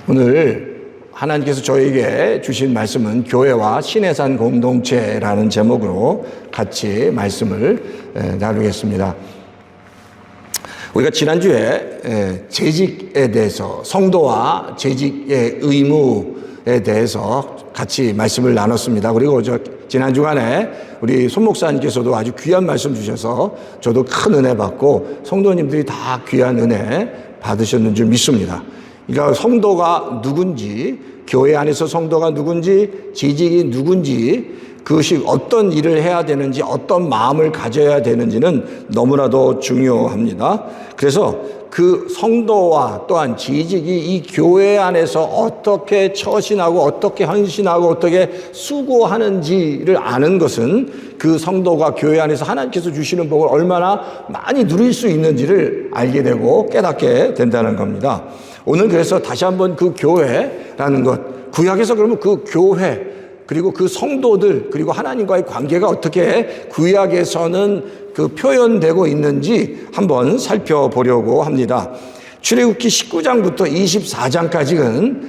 오늘 하나님께서 저에게 주신 말씀은 교회와 신해산 공동체라는 제목으로 같이 말씀을 나누겠습니다. 우리가 지난주에 재직에 대해서, 성도와 재직의 의무에 대해서 같이 말씀을 나눴습니다. 그리고 지난 주간에 우리 손 목사님께서도 아주 귀한 말씀 주셔서 저도 큰 은혜 받고 성도님들이 다 귀한 은혜 받으셨는 줄 믿습니다. 그러니까 성도가 누군지, 교회 안에서 성도가 누군지, 재직이 누군지, 그것이 어떤 일을 해야 되는지, 어떤 마음을 가져야 되는지는 너무나도 중요합니다. 그래서 그 성도와 또한 재직이 이 교회 안에서 어떻게 처신하고 어떻게 헌신하고 어떻게 수고하는지를 아는 것은 그 성도가 교회 안에서 하나님께서 주시는 복을 얼마나 많이 누릴 수 있는지를 알게 되고 깨닫게 된다는 겁니다. 오늘 그래서 다시 한번 그 교회라는 것, 구약에서 그러면 그 교회, 그리고 그 성도들, 그리고 하나님과의 관계가 어떻게 구약에서는 그 표현되고 있는지 한번 살펴보려고 합니다. 출애굽기 19장부터 24장까지는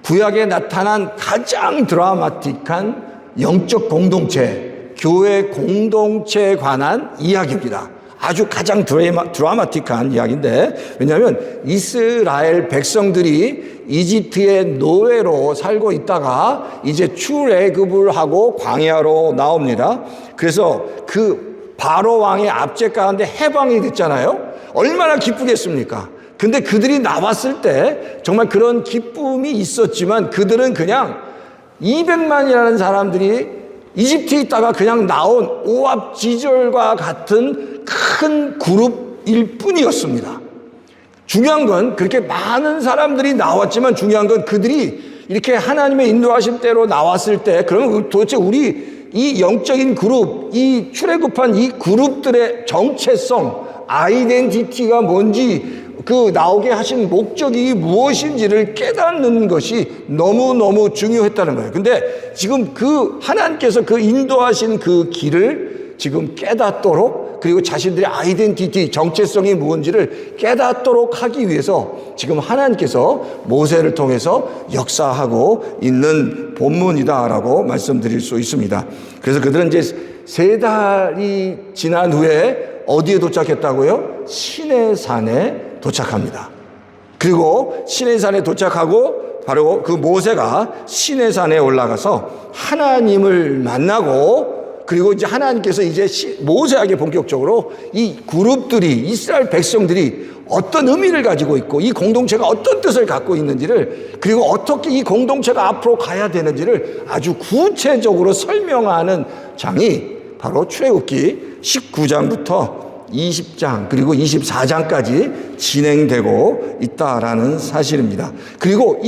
구약에 나타난 가장 드라마틱한 영적 공동체, 교회 공동체에 관한 이야기입니다. 아주 가장 드라마틱한 이야기인데, 왜냐하면 이스라엘 백성들이 이집트의 노예로 살고 있다가 이제 출애굽을 하고 광야로 나옵니다. 그래서 그 바로 왕의 압제 가운데 해방이 됐잖아요. 얼마나 기쁘겠습니까? 근데 그들이 나왔을 때 정말 그런 기쁨이 있었지만 그들은 그냥 200만이라는 사람들이 이집트에 있다가 그냥 나온 오합지졸과 같은 큰 그룹일 뿐이었습니다. 중요한 건 그렇게 많은 사람들이 나왔지만 중요한 건 그들이 이렇게 하나님의 인도하신 대로 나왔을 때, 그러면 도대체 우리 이 영적인 그룹, 이 출애굽한 이 그룹들의 정체성, 아이덴티티가 뭔지, 그 나오게 하신 목적이 무엇인지를 깨닫는 것이 너무너무 중요했다는 거예요. 근데 지금 그 하나님께서 그 인도하신 그 길을 지금 깨닫도록, 그리고 자신들의 아이덴티티, 정체성이 무엇인지를 깨닫도록 하기 위해서 지금 하나님께서 모세를 통해서 역사하고 있는 본문이다라고 말씀드릴 수 있습니다. 그래서 그들은 이제 3달이 지난 후에 어디에 도착했다고요? 시내산에 도착합니다. 그리고 시내산에 도착하고 바로 그 모세가 시내산에 올라가서 하나님을 만나고, 그리고 이제 하나님께서 이제 모세에게 본격적으로 이 그룹들이, 이스라엘 백성들이 어떤 의미를 가지고 있고 이 공동체가 어떤 뜻을 갖고 있는지를, 그리고 어떻게 이 공동체가 앞으로 가야 되는지를 아주 구체적으로 설명하는 장이 바로 출애굽기 19장부터 20장 그리고 24장까지 진행되고 있다라는 사실입니다. 그리고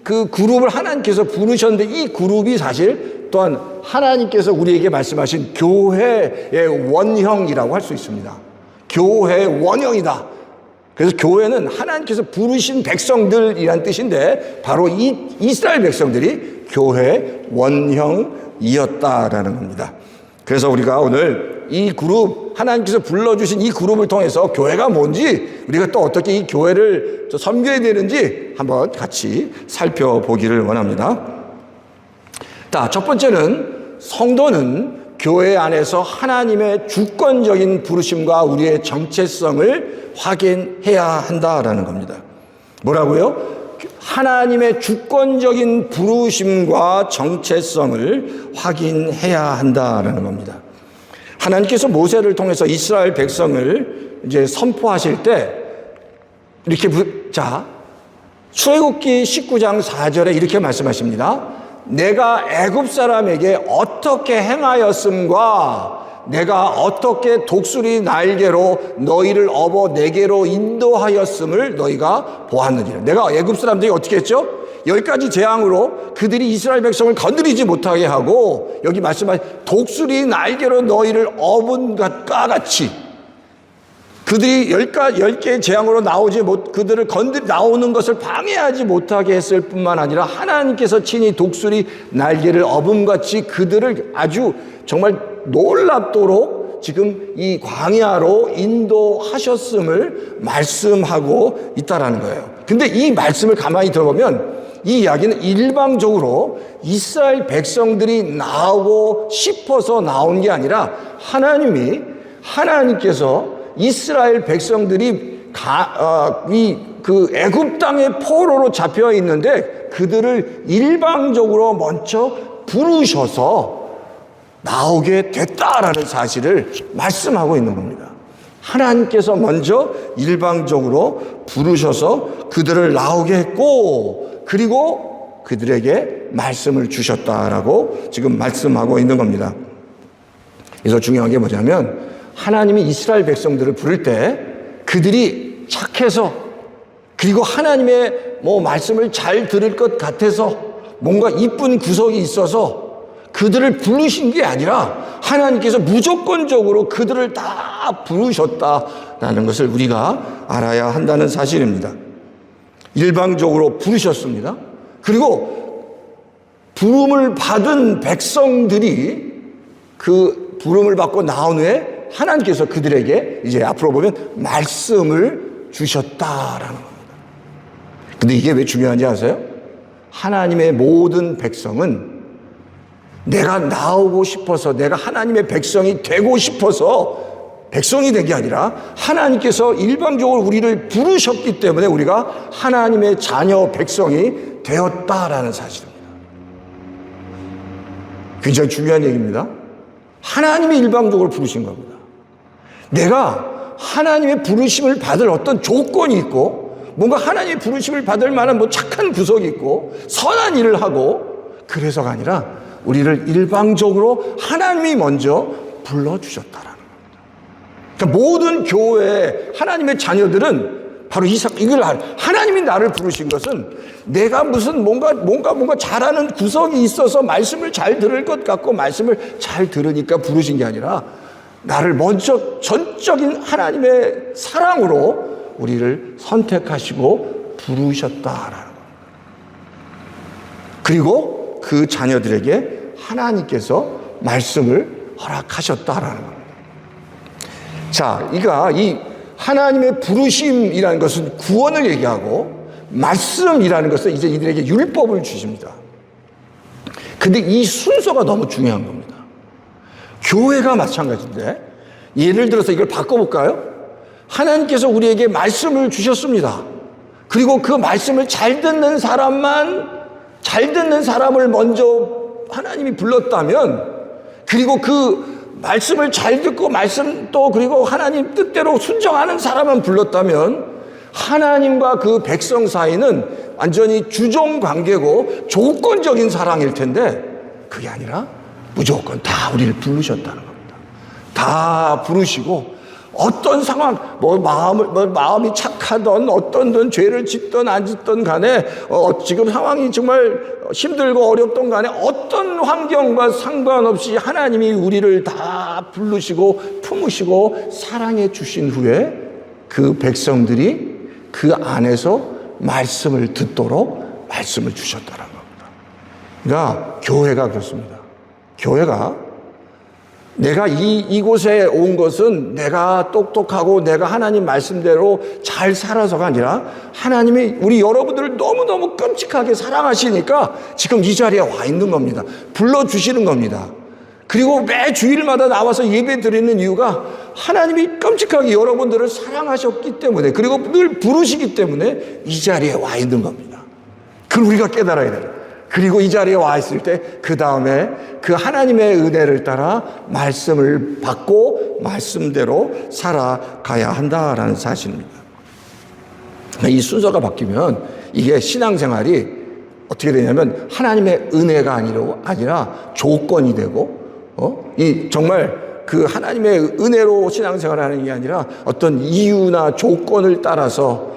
그 그룹을 하나님께서 부르셨는데 이 그룹이 사실 또한 하나님께서 우리에게 말씀하신 교회의 원형이라고 할 수 있습니다. 교회의 원형이다. 그래서 교회는 하나님께서 부르신 백성들이란 뜻인데 바로 이 이스라엘 백성들이 교회의 원형이었다라는 겁니다. 그래서 우리가 오늘 이 그룹, 하나님께서 불러주신 이 그룹을 통해서 교회가 뭔지, 우리가 또 어떻게 이 교회를 섬겨야 되는지 한번 같이 살펴보기를 원합니다. 자, 첫 번째는 성도는 교회 안에서 하나님의 주권적인 부르심과 우리의 정체성을 확인해야 한다라는 겁니다. 뭐라고요? 하나님의 주권적인 부르심과 정체성을 확인해야 한다라는 겁니다. 하나님께서 모세를 통해서 이스라엘 백성을 이제 선포하실 때 이렇게 출애굽기 19장 4절에 이렇게 말씀하십니다. 내가 애굽 사람에게 어떻게 행하였음과 내가 어떻게 독수리 날개로 너희를 업어 내게로 인도하였음을 너희가 보았느니라. 내가 애굽 사람들이 어떻게 했죠? 10가지 재앙으로 그들이 이스라엘 백성을 건드리지 못하게 하고, 여기 말씀하신 독수리 날개로 너희를 업은 것과 같이 그들이 10개의 재앙으로 그들을 나오는 것을 방해하지 못하게 했을 뿐만 아니라 하나님께서 친히 독수리 날개를 업음같이 그들을 아주 정말 놀랍도록 지금 이 광야로 인도하셨음을 말씀하고 있다라는 거예요. 근데 이 말씀을 가만히 들어보면 이 이야기는 일방적으로 이스라엘 백성들이 나오고 싶어서 나온 게 아니라 하나님께서 이스라엘 백성들이 그 애굽 땅의 포로로 잡혀 있는데 그들을 일방적으로 먼저 부르셔서 나오게 됐다라는 사실을 말씀하고 있는 겁니다. 하나님께서 먼저 일방적으로 부르셔서 그들을 나오게 했고 그리고 그들에게 말씀을 주셨다라고 지금 말씀하고 있는 겁니다. 그래서 중요한 게 뭐냐면 하나님이 이스라엘 백성들을 부를 때 그들이 착해서 그리고 하나님의 말씀을 잘 들을 것 같아서 뭔가 이쁜 구석이 있어서 그들을 부르신 게 아니라 하나님께서 무조건적으로 그들을 다 부르셨다라는 것을 우리가 알아야 한다는 사실입니다. 일방적으로 부르셨습니다. 그리고 부름을 받은 백성들이 그 부름을 받고 나온 후에 하나님께서 그들에게 이제 앞으로 보면 말씀을 주셨다라는 겁니다. 근데 이게 왜 중요한지 아세요? 하나님의 모든 백성은 내가 나오고 싶어서 내가 하나님의 백성이 되고 싶어서 백성이 된 게 아니라 하나님께서 일방적으로 우리를 부르셨기 때문에 우리가 하나님의 자녀 백성이 되었다라는 사실입니다. 굉장히 중요한 얘기입니다. 하나님이 일방적으로 부르신 겁니다. 내가 하나님의 부르심을 받을 어떤 조건이 있고 뭔가 하나님의 부르심을 받을 만한 착한 구석이 있고 선한 일을 하고 그래서가 아니라 우리를 일방적으로 하나님이 먼저 불러주셨다라는 겁니다. 그러니까 모든 교회의 하나님의 자녀들은 바로 이걸 하나님이 나를 부르신 것은 내가 무슨 뭔가 잘하는 구석이 있어서 말씀을 잘 들을 것 같고 말씀을 잘 들으니까 부르신 게 아니라 나를 먼저 전적인 하나님의 사랑으로 우리를 선택하시고 부르셨다라는 겁니다. 그리고 그 자녀들에게 하나님께서 말씀을 허락하셨다라는 겁니다. 자, 이 하나님의 부르심이라는 것은 구원을 얘기하고 말씀이라는 것은 이제 이들에게 율법을 주십니다. 근데 이 순서가 너무 중요한 겁니다. 교회가 마찬가지인데 예를 들어서 이걸 바꿔볼까요? 하나님께서 우리에게 말씀을 주셨습니다. 그리고 그 말씀을 잘 듣는 사람을 먼저 하나님이 불렀다면 그리고 그 말씀을 잘 듣고 그리고 하나님 뜻대로 순종하는 사람만 불렀다면 하나님과 그 백성 사이는 완전히 주종 관계고 조건적인 사랑일 텐데 그게 아니라 무조건 다 우리를 부르셨다는 겁니다. 다 부르시고 어떤 상황, 마음이 착하던 어떤 죄를 짓던 안 짓던 간에 지금 상황이 정말 힘들고 어렵던 간에 어떤 환경과 상관없이 하나님이 우리를 다 부르시고 품으시고 사랑해 주신 후에 그 백성들이 그 안에서 말씀을 듣도록 말씀을 주셨다는 겁니다. 그러니까 교회가 그렇습니다. 교회가 내가 이곳에 온 것은 내가 똑똑하고 내가 하나님 말씀대로 잘 살아서가 아니라 하나님이 우리 여러분들을 너무너무 끔찍하게 사랑하시니까 지금 이 자리에 와 있는 겁니다. 불러주시는 겁니다. 그리고 매 주일마다 나와서 예배 드리는 이유가 하나님이 끔찍하게 여러분들을 사랑하셨기 때문에 그리고 늘 부르시기 때문에 이 자리에 와 있는 겁니다. 그걸 우리가 깨달아야 돼요. 그리고 이 자리에 와 있을 때 그 다음에 그 하나님의 은혜를 따라 말씀을 받고 말씀대로 살아가야 한다라는 사실입니다. 이 순서가 바뀌면 이게 신앙생활이 어떻게 되냐면 하나님의 은혜가 아니라 조건이 되고 정말 그 하나님의 은혜로 신앙생활을 하는 게 아니라 어떤 이유나 조건을 따라서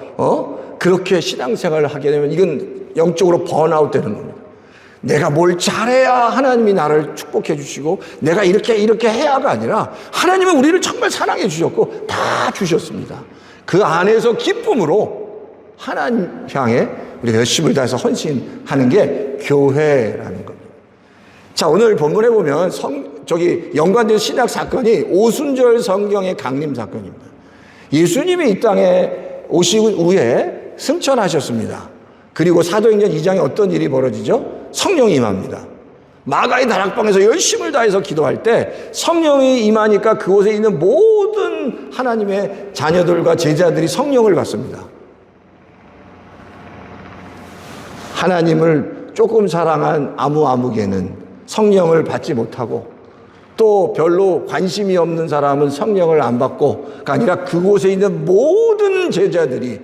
그렇게 신앙생활을 하게 되면 이건 영적으로 번아웃 되는 겁니다. 내가 뭘 잘해야 하나님이 나를 축복해 주시고 내가 이렇게 해야가 아니라 하나님은 우리를 정말 사랑해 주셨고 다 주셨습니다. 그 안에서 기쁨으로 하나님 향해 우리가 열심을 다해서 헌신하는 게 교회라는 겁니다. 자, 오늘 본문에 보면 연관된 신약 사건이 오순절 성경의 강림 사건입니다. 예수님이 이 땅에 오신 후에 승천하셨습니다. 그리고 사도행전 2장에 어떤 일이 벌어지죠? 성령이 임합니다. 마가의 다락방에서 열심을 다해서 기도할 때 성령이 임하니까 그곳에 있는 모든 하나님의 자녀들과 제자들이 성령을 받습니다. 하나님을 조금 사랑한 아무개는 성령을 받지 못하고, 또 별로 관심이 없는 사람은 성령을 안 받고가 아니라 그곳에 있는 모든 제자들이,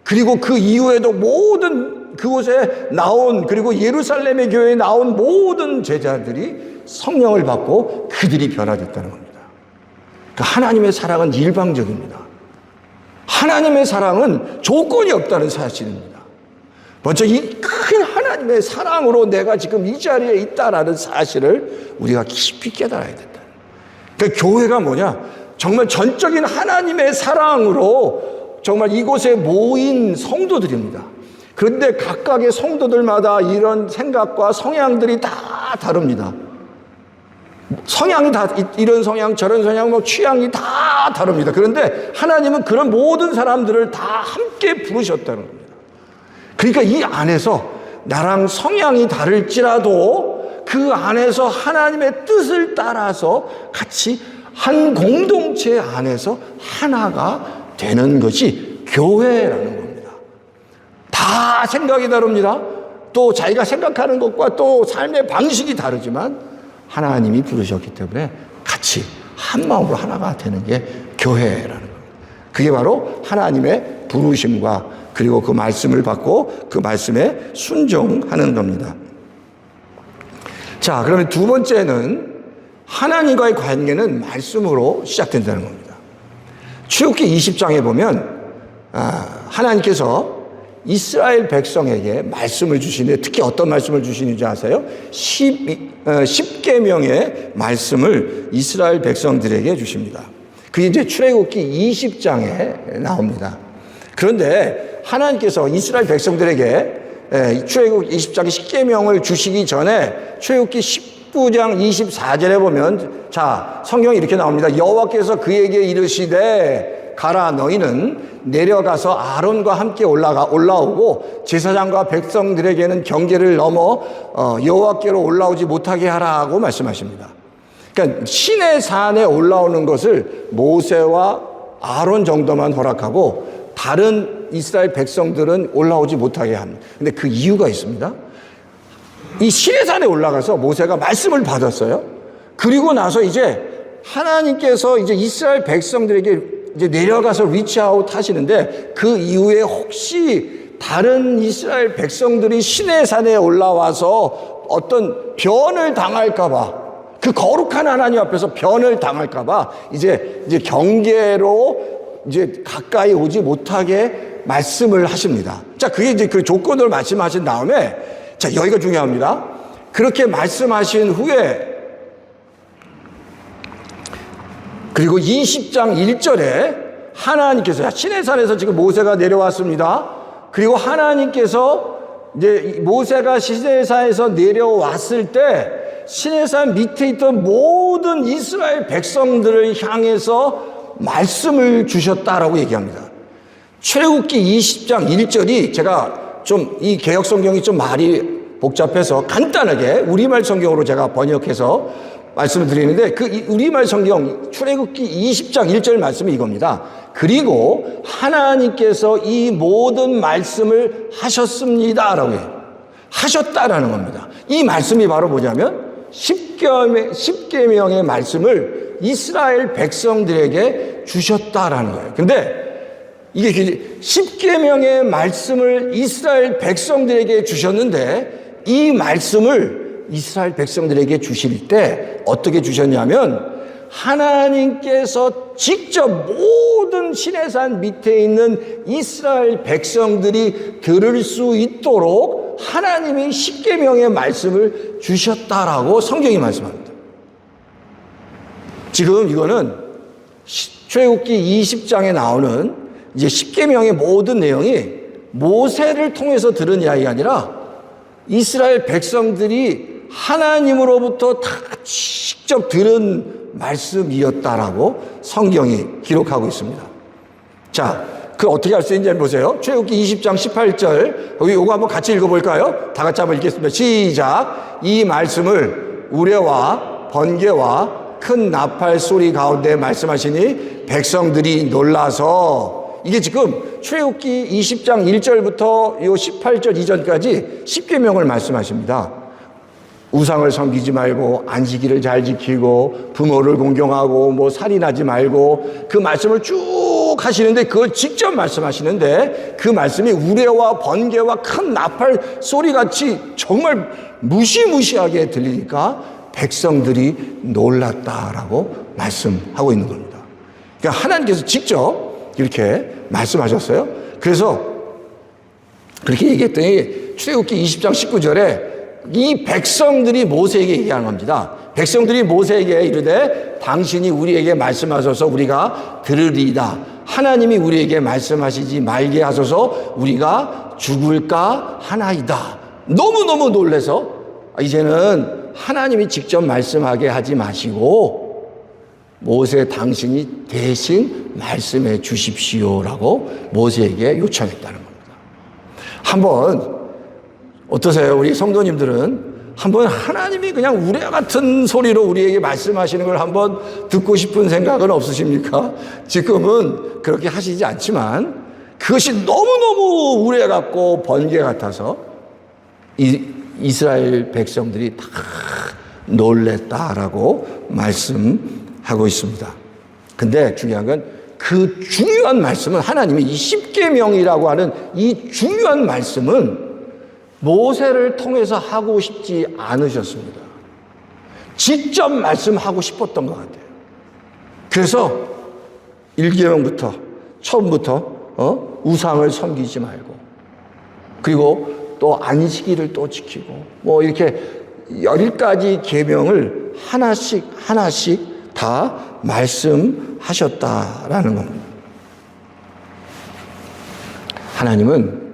그리고 그 이후에도 모든 그곳에 나온, 그리고 예루살렘의 교회에 나온 모든 제자들이 성령을 받고 그들이 변화됐다는 겁니다. 그러니까 하나님의 사랑은 일방적입니다. 하나님의 사랑은 조건이 없다는 사실입니다. 먼저 이 큰 하나님의 사랑으로 내가 지금 이 자리에 있다라는 사실을 우리가 깊이 깨달아야 된다. 그러니까 교회가 뭐냐? 정말 전적인 하나님의 사랑으로 정말 이곳에 모인 성도들입니다. 그런데 각각의 성도들마다 이런 생각과 성향들이 다 다릅니다. 성향이 다, 이런 성향, 저런 성향, 뭐 취향이 다 다릅니다. 그런데 하나님은 그런 모든 사람들을 다 함께 부르셨다는 겁니다. 그러니까 이 안에서 나랑 성향이 다를지라도 그 안에서 하나님의 뜻을 따라서 같이 한 공동체 안에서 하나가 되는 것이 교회라는 겁니다. 다 생각이 다릅니다. 또 자기가 생각하는 것과 또 삶의 방식이 다르지만 하나님이 부르셨기 때문에 같이 한 마음으로 하나가 되는 게 교회라는 겁니다. 그게 바로 하나님의 부르심과 그리고 그 말씀을 받고 그 말씀에 순종하는 겁니다. 자, 그러면 두 번째는 하나님과의 관계는 말씀으로 시작된다는 겁니다. 출애굽기 20장에 보면 하나님께서 이스라엘 백성에게 말씀을 주시는데 특히 어떤 말씀을 주시는지 아세요? 10계명의 말씀을 이스라엘 백성들에게 주십니다. 그게 이제 출애굽기 20장에 나옵니다. 그런데 하나님께서 이스라엘 백성들에게 출애굽기 20장 10계명을 주시기 전에 출애굽기 19장 24절에 보면 자, 성경이 이렇게 나옵니다. 여호와께서 그에게 이르시되 가라, 너희는 내려가서 아론과 함께 올라오고 제사장과 백성들에게는 경계를 넘어 여호와께로 올라오지 못하게 하라 하고 말씀하십니다. 그러니까 시내 산에 올라오는 것을 모세와 아론 정도만 허락하고 다른 이스라엘 백성들은 올라오지 못하게 합니다. 근데 그 이유가 있습니다. 이 시내산에 올라가서 모세가 말씀을 받았어요. 그리고 나서 이제 하나님께서 이제 이스라엘 백성들에게 이제 내려가서 리치아웃 하시는데 그 이후에 혹시 다른 이스라엘 백성들이 시내산에 올라와서 어떤 변을 당할까봐, 그 거룩한 하나님 앞에서 변을 당할까봐 이제 경계로 이제 가까이 오지 못하게 말씀을 하십니다. 자, 그게 이제 그 조건을 말씀하신 다음에, 자, 여기가 중요합니다. 그렇게 말씀하신 후에, 그리고 20장 1절에 하나님께서, 시내산에서 지금 모세가 내려왔습니다. 그리고 하나님께서 이제 모세가 시내산에서 내려왔을 때, 시내산 밑에 있던 모든 이스라엘 백성들을 향해서 말씀을 주셨다라고 얘기합니다. 출애굽기 20장 1절이 제가 좀 이 개역 성경이 좀 말이 복잡해서 간단하게 우리말 성경으로 제가 번역해서 말씀을 드리는데 그 우리말 성경 출애굽기 20장 1절 말씀이 이겁니다. 그리고 하나님께서 이 모든 말씀을 하셨습니다라고 해요. 하셨다라는 겁니다. 이 말씀이 바로 뭐냐면 10계명의 말씀을 이스라엘 백성들에게 주셨다라는 거예요. 근데 이게 10계명의 말씀을 이스라엘 백성들에게 주셨는데 이 말씀을 이스라엘 백성들에게 주실 때 어떻게 주셨냐면 하나님께서 직접 모든 시내산 밑에 있는 이스라엘 백성들이 들을 수 있도록 하나님이 10계명의 말씀을 주셨다라고 성경이 말씀합니다. 지금 이거는 출애굽기 20장에 나오는 이제 10계명의 모든 내용이 모세를 통해서 들은 이야기가 아니라 이스라엘 백성들이 하나님으로부터 다 직접 들은 말씀이었다라고 성경이 기록하고 있습니다. 자, 그 어떻게 할 수 있는지 보세요. 출애굽기 20장 18절. 여기 요거 한번 같이 읽어볼까요? 다 같이 한번 읽겠습니다. 시작. 이 말씀을 우레와 번개와 큰 나팔 소리 가운데 말씀하시니 백성들이 놀라서, 이게 지금 출애굽기 20장 1절부터 요 18절 이전까지 10계명을 말씀하십니다. 우상을 섬기지 말고 안식일을 잘 지키고 부모를 공경하고 뭐 살인하지 말고, 그 말씀을 쭉 하시는데 그걸 직접 말씀하시는데 그 말씀이 우레와 번개와 큰 나팔 소리같이 정말 무시무시하게 들리니까 백성들이 놀랐다라고 말씀하고 있는 겁니다. 그러니까 하나님께서 직접 이렇게 말씀하셨어요. 그래서 그렇게 얘기했더니 출애굽기 20장 19절에 이 백성들이 모세에게 얘기하는 겁니다. 백성들이 모세에게 이르되 당신이 우리에게 말씀하셔서 우리가 들으리이다. 하나님이 우리에게 말씀하시지 말게 하소서 우리가 죽을까 하나이다. 너무너무 놀라서 이제는 하나님이 직접 말씀하게 하지 마시고 모세 당신이 대신 말씀해 주십시오라고 모세에게 요청했다는 겁니다. 한번 어떠세요? 우리 성도님들은 한번 하나님이 그냥 우레와 같은 소리로 우리에게 말씀하시는 걸 한번 듣고 싶은 생각은 없으십니까? 지금은 그렇게 하시지 않지만 그것이 너무너무 우레 같고 번개 같아서 이스라엘 백성들이 다 놀랬다라고 말씀하고 있습니다. 근데 중요한 건 그 중요한 말씀은 하나님이 이 십계명이라고 하는 이 중요한 말씀은 모세를 통해서 하고 싶지 않으셨습니다. 직접 말씀하고 싶었던 것 같아요. 그래서 1계명부터 처음부터 우상을 섬기지 말고, 그리고 또 안식일을 또 지키고, 뭐 이렇게 10가지 계명을 하나씩 다 말씀하셨다라는 겁니다. 하나님은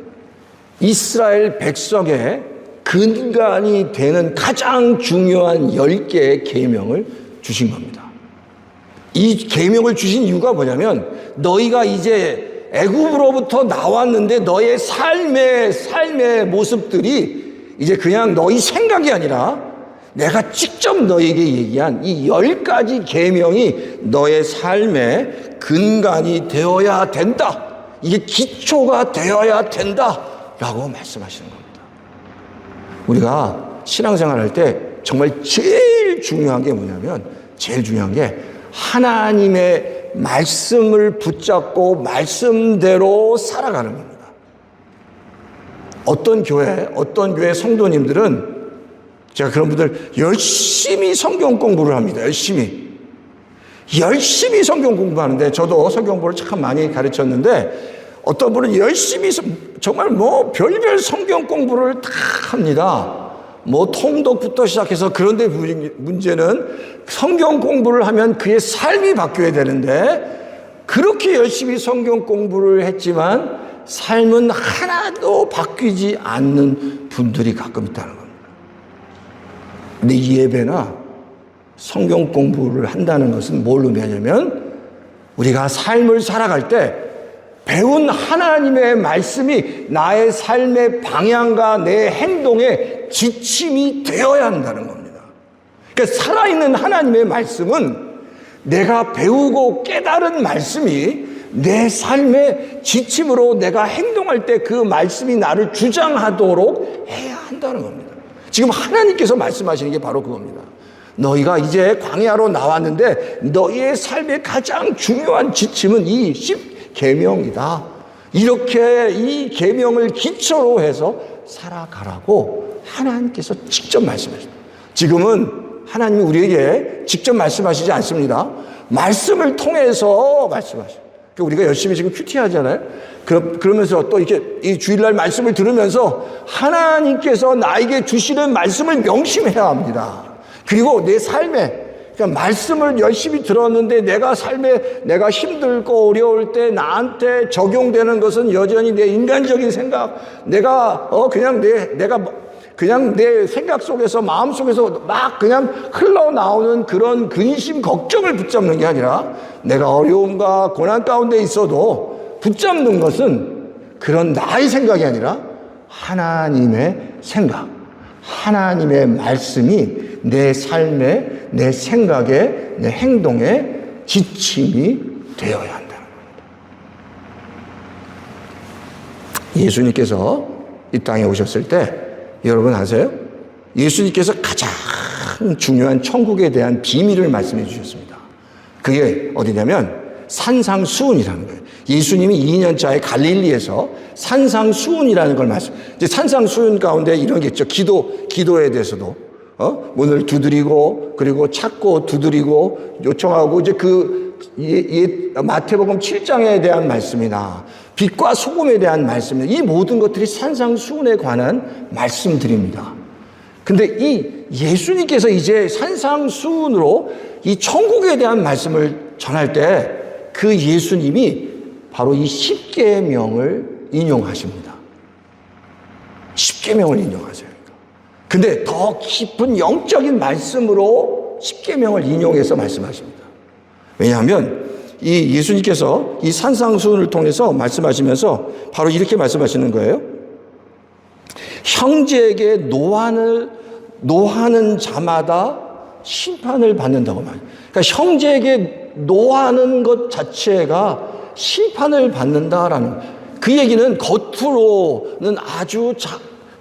이스라엘 백성의 근간이 되는 가장 중요한 10개의 계명을 주신 겁니다. 이 계명을 주신 이유가 뭐냐면 너희가 이제 애굽으로부터 나왔는데 너의 삶의 모습들이 이제 그냥 너희 생각이 아니라 내가 직접 너에게 얘기한 이 10가지 계명이 너의 삶의 근간이 되어야 된다. 이게 기초가 되어야 된다. 라고 말씀하시는 겁니다. 우리가 신앙생활 할 때 정말 제일 중요한 게 뭐냐면, 제일 중요한 게 하나님의 말씀을 붙잡고 말씀대로 살아가는 겁니다. 어떤 교회 성도님들은 제가 그런 분들 열심히 성경 공부를 합니다. 열심히 성경 공부하는데, 저도 성경 공부를 참 많이 가르쳤는데 어떤 분은 열심히 정말 뭐 별별 성경 공부를 다 합니다. 뭐 통독부터 시작해서. 그런데 문제는 성경 공부를 하면 그의 삶이 바뀌어야 되는데 그렇게 열심히 성경 공부를 했지만 삶은 하나도 바뀌지 않는 분들이 가끔 있다는 겁니다. 근데 이 예배나 성경 공부를 한다는 것은 뭘 의미하냐면 우리가 삶을 살아갈 때 배운 하나님의 말씀이 나의 삶의 방향과 내 행동의 지침이 되어야 한다는 겁니다. 그러니까 살아있는 하나님의 말씀은 내가 배우고 깨달은 말씀이 내 삶의 지침으로 내가 행동할 때 그 말씀이 나를 주장하도록 해야 한다는 겁니다. 지금 하나님께서 말씀하시는 게 바로 그겁니다. 너희가 이제 광야로 나왔는데 너희의 삶의 가장 중요한 지침은 이 10계명이다. 이렇게 이 계명을 기초로 해서 살아가라고 하나님께서 직접 말씀하십니다. 지금은 하나님이 우리에게 직접 말씀하시지 않습니다. 말씀을 통해서 말씀하십니다. 우리가 열심히 지금 큐티 하잖아요. 그러면서 또 이렇게 이 주일날 말씀을 들으면서 하나님께서 나에게 주시는 말씀을 명심해야 합니다. 그리고 내 삶에, 그러니까 말씀을 열심히 들었는데 내가 삶에 내가 힘들고 어려울 때 나한테 적용되는 것은 여전히 내 인간적인 생각, 내가 그냥 내 생각 속에서, 마음 속에서 막 그냥 흘러나오는 그런 근심, 걱정을 붙잡는 게 아니라 내가 어려움과 고난 가운데 있어도 붙잡는 것은 그런 나의 생각이 아니라 하나님의 생각, 하나님의 말씀이 내 삶에, 내 생각에, 내 행동에 지침이 되어야 한다는 겁니다. 예수님께서 이 땅에 오셨을 때 여러분 아세요? 예수님께서 가장 중요한 천국에 대한 비밀을 말씀해 주셨습니다. 그게 어디냐면 산상수훈이라는 거예요. 예수님이 2년 차에 갈릴리에서 산상수훈이라는 걸 이제 산상수훈 가운데 이런 게 있죠. 기도에 대해서도 문을 두드리고 그리고 찾고 두드리고 요청하고 이제 마태복음 7장에 대한 말씀이나 빛과 소금에 대한 말씀이나 이 모든 것들이 산상수훈에 관한 말씀들입니다. 근데 이 예수님께서 이제 산상수훈으로 이 천국에 대한 말씀을 전할 때 그 예수님이 바로 이 십계명을 인용하십니다. 십계명을 인용하세요. 근데 더 깊은 영적인 말씀으로 십계명을 인용해서 말씀하십니다. 왜냐하면 이 예수님께서 이 산상수훈을 통해서 말씀하시면서 바로 이렇게 말씀하시는 거예요. 형제에게 노하는 자마다 심판을 받는다고 말해요. 그러니까 형제에게 노하는 것 자체가 심판을 받는다라는 그 얘기는 겉으로는 아주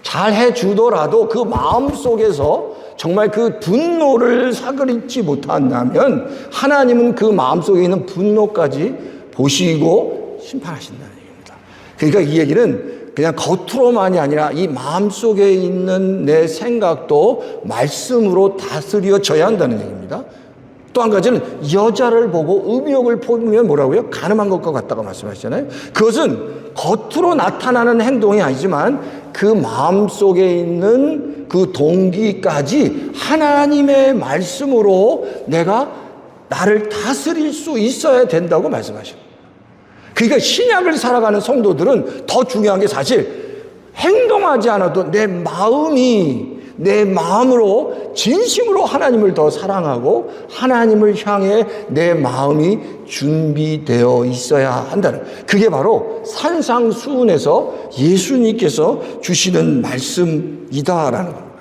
잘 해주더라도 그 마음속에서 정말 그 분노를 사그리지 못한다면 하나님은 그 마음속에 있는 분노까지 보시고 심판하신다는 얘기입니다. 그러니까 이 얘기는 그냥 겉으로만이 아니라 이 마음속에 있는 내 생각도 말씀으로 다스려져야 한다는 얘기입니다. 또 한 가지는 여자를 보고 음욕을 보면 뭐라고요? 가늠한 것과 같다고 말씀하시잖아요. 그것은 겉으로 나타나는 행동이 아니지만 그 마음속에 있는 그 동기까지 하나님의 말씀으로 내가 나를 다스릴 수 있어야 된다고 말씀하십니다. 그러니까 신약을 살아가는 성도들은 더 중요한 게 사실 행동하지 않아도 내 마음으로 진심으로 하나님을 더 사랑하고 하나님을 향해 내 마음이 준비되어 있어야 한다는, 그게 바로 산상수훈에서 예수님께서 주시는 말씀이다라는 겁니다.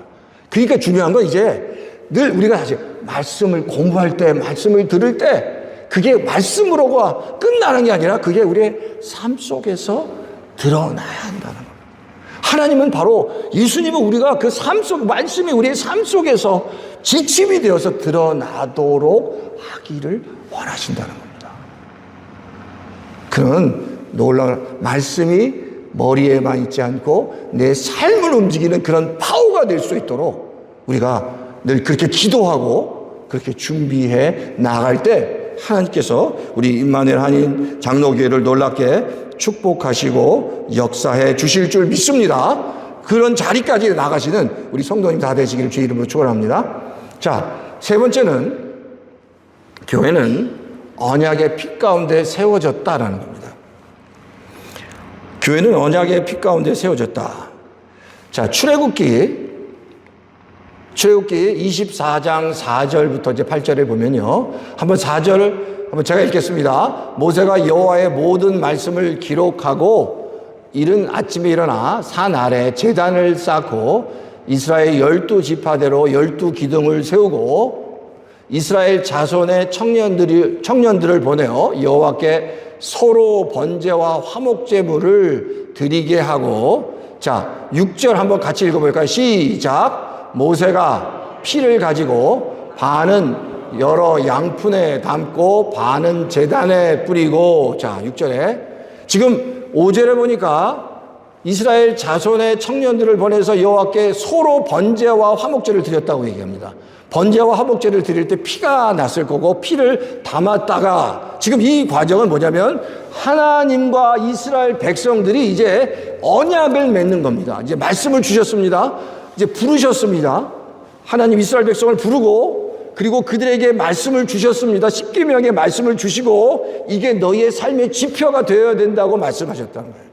그러니까 중요한 건 이제 늘 우리가 사실 말씀을 공부할 때, 말씀을 들을 때 그게 말씀으로가 끝나는 게 아니라 그게 우리의 삶 속에서 드러나야 한다는 겁니다. 하나님은 바로 예수님은 우리가 그 삶 속, 말씀이 우리의 삶 속에서 지침이 되어서 드러나도록 하기를 원하신다는 겁니다. 그런 놀라운 말씀이 머리에만 있지 않고 내 삶을 움직이는 그런 파워가 될 수 있도록 우리가 늘 그렇게 기도하고 그렇게 준비해 나갈 때 하나님께서 우리 임마누엘 한인 장로교회를 놀랍게 축복하시고 역사해 주실 줄 믿습니다. 그런 자리까지 나가시는 우리 성도님 다 되시기를 주의 이름으로 축원합니다. 자, 세 번째는 교회는 언약의 피 가운데 세워졌다라는 겁니다. 교회는 언약의 피 가운데 세워졌다. 자, 출애굽기 24장 4절부터 이제 8절에 보면요. 한번 4절을 제가 읽겠습니다. 모세가 여호와의 모든 말씀을 기록하고 이른 아침에 일어나 산 아래 제단을 쌓고 이스라엘 12지파대로 12기둥을 세우고 이스라엘 자손의 청년들을 보내어 여호와께 소로 번제와 화목제물을 드리게 하고, 자 6절 한번 같이 읽어볼까요? 시작. 모세가 피를 가지고 반은 여러 양푼에 담고 반은 제단에 뿌리고, 자 6절에 지금 5절에 보니까 이스라엘 자손의 청년들을 보내서 여호와께 소로 번제와 화목제를 드렸다고 얘기합니다. 번제와 화목제를 드릴 때 피가 났을 거고 피를 담았다가 지금 이 과정은 뭐냐면 하나님과 이스라엘 백성들이 이제 언약을 맺는 겁니다. 이제 말씀을 주셨습니다. 이제 부르셨습니다. 하나님 이스라엘 백성을 부르고 그리고 그들에게 말씀을 주셨습니다. 십계명의 말씀을 주시고 이게 너희의 삶의 지표가 되어야 된다고 말씀하셨다는 거예요.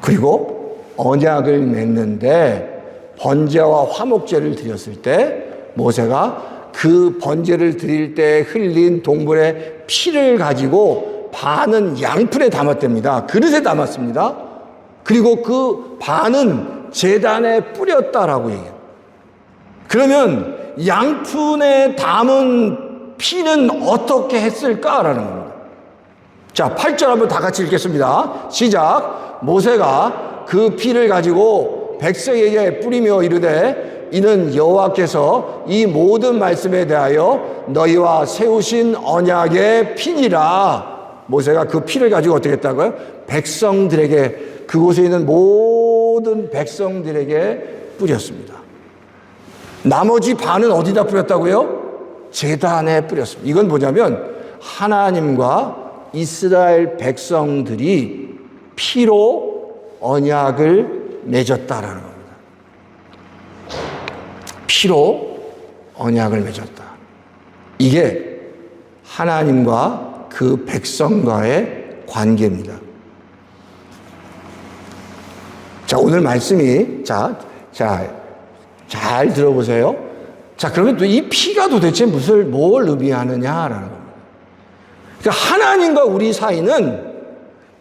그리고 언약을 맺는데 번제와 화목제를 드렸을 때 모세가 그 번제를 드릴 때 흘린 동물의 피를 가지고 반은 양푼에 담았답니다. 그릇에 담았습니다. 그리고 그 반은 제단에 뿌렸다라고 얘기해요. 그러면 양푼에 담은 피는 어떻게 했을까라는 겁니다. 자, 8절 한번 다 같이 읽겠습니다. 시작. 모세가 그 피를 가지고 백성에게 뿌리며 이르되 이는 여호와께서 이 모든 말씀에 대하여 너희와 세우신 언약의 피니라. 모세가 그 피를 가지고 어떻게 했다고요? 백성들에게, 그곳에 있는 모든 백성들에게 뿌렸습니다. 나머지 반은 어디다 뿌렸다고요? 제단에 뿌렸습니다. 이건 뭐냐면 하나님과 이스라엘 백성들이 피로 언약을 맺었다라는 겁니다. 피로 언약을 맺었다. 이게 하나님과 그 백성과의 관계입니다. 자, 오늘 말씀이 잘 들어보세요. 자, 그러면 또 이 피가 도대체 뭘 의미하느냐라는 겁니다. 그러니까 하나님과 우리 사이는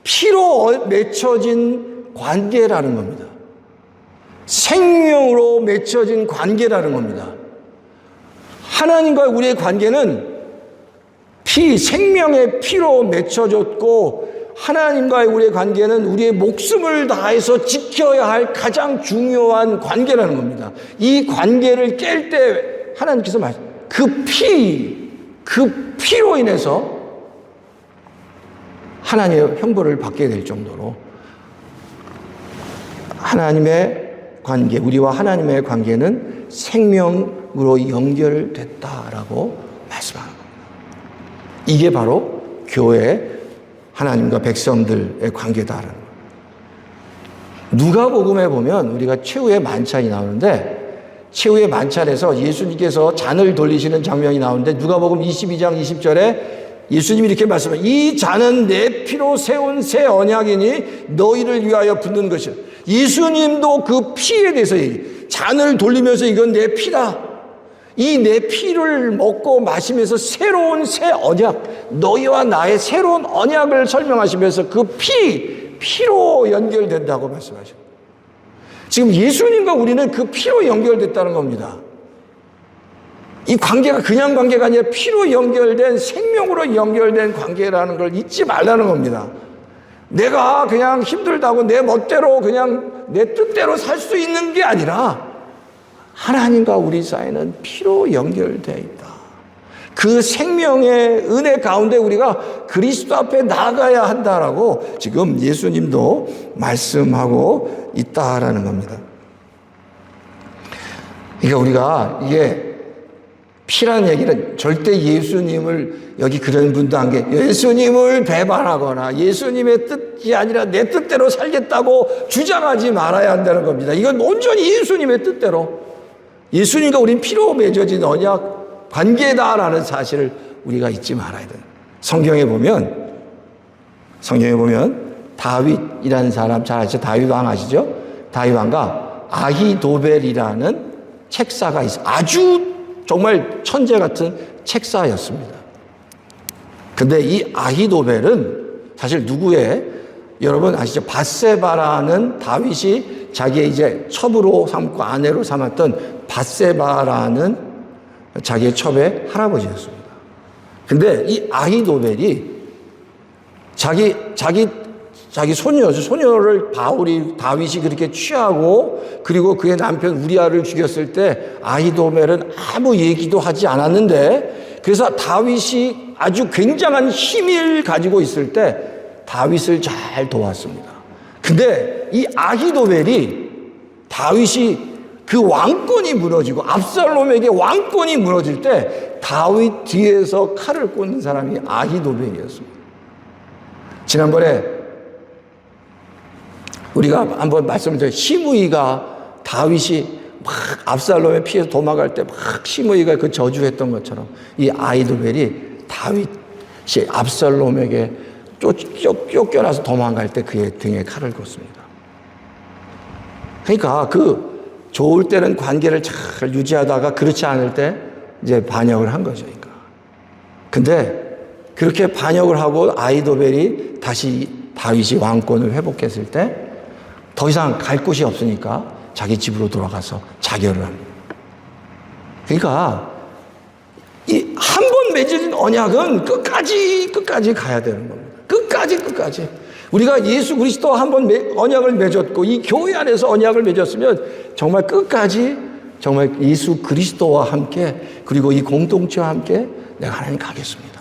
피로 맺혀진 관계라는 겁니다. 생명으로 맺혀진 관계라는 겁니다. 하나님과 우리의 관계는 생명의 피로 맺혀졌고, 하나님과의 우리의 관계는 우리의 목숨을 다해서 지켜야 할 가장 중요한 관계라는 겁니다. 이 관계를 깰 때 하나님께서 그 피로 인해서 하나님의 형벌을 받게 될 정도로 하나님의 관계, 우리와 하나님의 관계는 생명으로 연결됐다라고 말씀하는 겁니다. 이게 바로 교회, 하나님과 백성들의 관계다라는 거예요. 누가복음에 보면 우리가 최후의 만찬이 나오는데, 최후의 만찬에서 예수님께서 잔을 돌리시는 장면이 나오는데, 누가복음 22장 20절에 예수님이 이렇게 말씀해요. 이 잔은 내 피로 세운 새 언약이니 너희를 위하여 붓는 것이라. 예수님도 그 피에 대해서 얘기해요. 잔을 돌리면서 이건 내 피다. 이 내 피를 먹고 마시면서 새로운 새 언약, 너희와 나의 새로운 언약을 설명하시면서 그 피로 연결된다고 말씀하십니다. 지금 예수님과 우리는 그 피로 연결됐다는 겁니다. 이 관계가 그냥 관계가 아니라 피로 연결된, 생명으로 연결된 관계라는 걸 잊지 말라는 겁니다. 내가 그냥 힘들다고 내 멋대로 그냥 내 뜻대로 살 수 있는 게 아니라 하나님과 우리 사이는 피로 연결되어 있다. 그 생명의 은혜 가운데 우리가 그리스도 앞에 나가야 한다라고 지금 예수님도 말씀하고 있다라는 겁니다. 그러니까 우리가 이게 피라는 얘기는 절대 예수님을, 여기 그런 분도 한 게 예수님을 배반하거나 예수님의 뜻이 아니라 내 뜻대로 살겠다고 주장하지 말아야 한다는 겁니다. 이건 온전히 예수님의 뜻대로, 예수님과 우린 피로 맺어진 언약 관계다라는 사실을 우리가 잊지 말아야 돼요. 성경에 보면 다윗이라는 사람 잘 아시죠? 다윗 왕 아시죠? 다윗 왕과 아히도벨이라는 책사가 있어요. 아주 정말 천재 같은 책사였습니다. 근데 이 아히도벨은 사실 누구의, 여러분 아시죠? 밧세바라는 다윗이 자기의 이제 첩으로 삼고 아내로 삼았던 밧세바라는 자기의 첩의 할아버지였습니다. 근데 이 아히도벨이 자기 소녀를 다윗이 그렇게 취하고, 그리고 그의 남편 우리아를 죽였을 때 아히도벨은 아무 얘기도 하지 않았는데, 그래서 다윗이 아주 굉장한 힘을 가지고 있을 때 다윗을 잘 도왔습니다. 근데 이 아히도벨이, 다윗이 그 왕권이 무너지고 압살롬에게 왕권이 무너질 때 다윗 뒤에서 칼을 꽂는 사람이 아히도벨이었습니다. 지난번에 우리가 한번 말씀드렸죠. 시므이가 다윗이 막 압살롬에 피해서 도망갈 때 막 시므이가 그 저주했던 것처럼 이 아히도벨이 다윗이 압살롬에게 쫓겨나서 도망갈 때 그의 등에 칼을 꽂습니다. 그러니까 그 좋을 때는 관계를 잘 유지하다가 그렇지 않을 때 이제 반역을 한 거죠. 그러니까. 근데 그렇게 반역을 하고 아히도벨이 다시 다윗이 왕권을 회복했을 때 더 이상 갈 곳이 없으니까 자기 집으로 돌아가서 자결을 합니다. 그러니까 이 한 번 맺어진 언약은 끝까지 가야 되는 겁니다. 끝까지. 우리가 예수 그리스도와 한 번 언약을 맺었고 이 교회 안에서 언약을 맺었으면 정말 끝까지 정말 예수 그리스도와 함께 그리고 이 공동체와 함께 내가 하나님 가겠습니다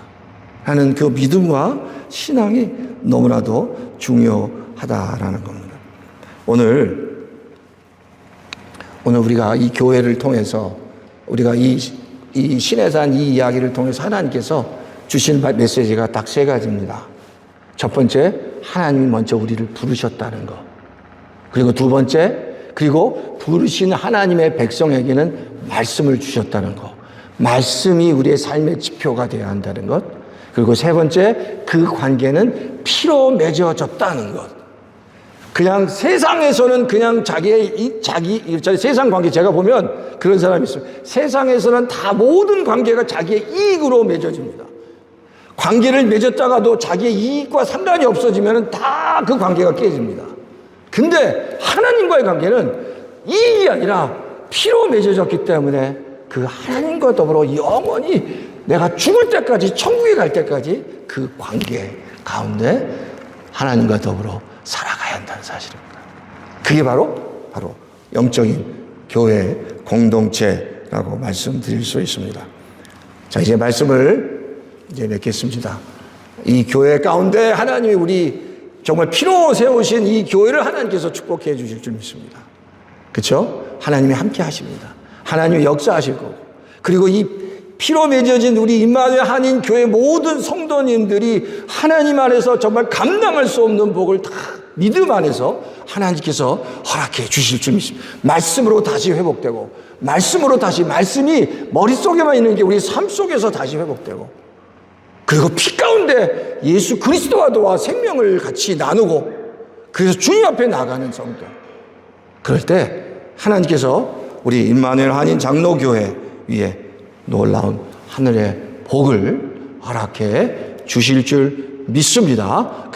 하는 그 믿음과 신앙이 너무나도 중요하다라는 겁니다. 오늘 우리가 이 교회를 통해서 우리가 이 시내산 이 이야기를 통해서 하나님께서 주신 메시지가 딱 세 가지입니다. 첫 번째, 하나님이 먼저 우리를 부르셨다는 것. 그리고 두 번째, 그리고 부르신 하나님의 백성에게는 말씀을 주셨다는 것. 말씀이 우리의 삶의 지표가 되어야 한다는 것. 그리고 세 번째, 그 관계는 피로 맺어졌다는 것. 그냥 세상에서는 그냥 자기 세상 관계 제가 보면 그런 사람이 있어요. 세상에서는 다 모든 관계가 자기의 이익으로 맺어집니다. 관계를 맺었다가도 자기의 이익과 상관이 없어지면 다 그 관계가 깨집니다. 근데 하나님과의 관계는 이익이 아니라 피로 맺어졌기 때문에 그 하나님과 더불어 영원히 내가 죽을 때까지 천국에 갈 때까지 그 관계 가운데 하나님과 더불어 살아가야 한다는 사실입니다. 그게 바로 영적인 교회 공동체라고 말씀드릴 수 있습니다. 자, 이제 말씀을 맺겠습니다. 이 교회 가운데 하나님이 우리 정말 피로 세우신 이 교회를 하나님께서 축복해 주실 줄 믿습니다. 그렇죠? 하나님이 함께 하십니다. 하나님이 역사하실 거고 그리고 이 피로 맺어진 우리 임마누엘 한인 교회 모든 성도님들이 하나님 안에서 정말 감당할 수 없는 복을 다 믿음 안에서 하나님께서 허락해 주실 줄 믿습니다. 말씀으로 다시 회복되고 말씀이 머릿속에만 있는 게 우리 삶 속에서 다시 회복되고 그리고 피 가운데 예수 그리스도와도와 생명을 같이 나누고 그래서 주님 앞에 나가는 성도. 그럴 때 하나님께서 우리 임마누엘 한인 장로교회 위에 놀라운 하늘의 복을 허락해 주실 줄 믿습니다.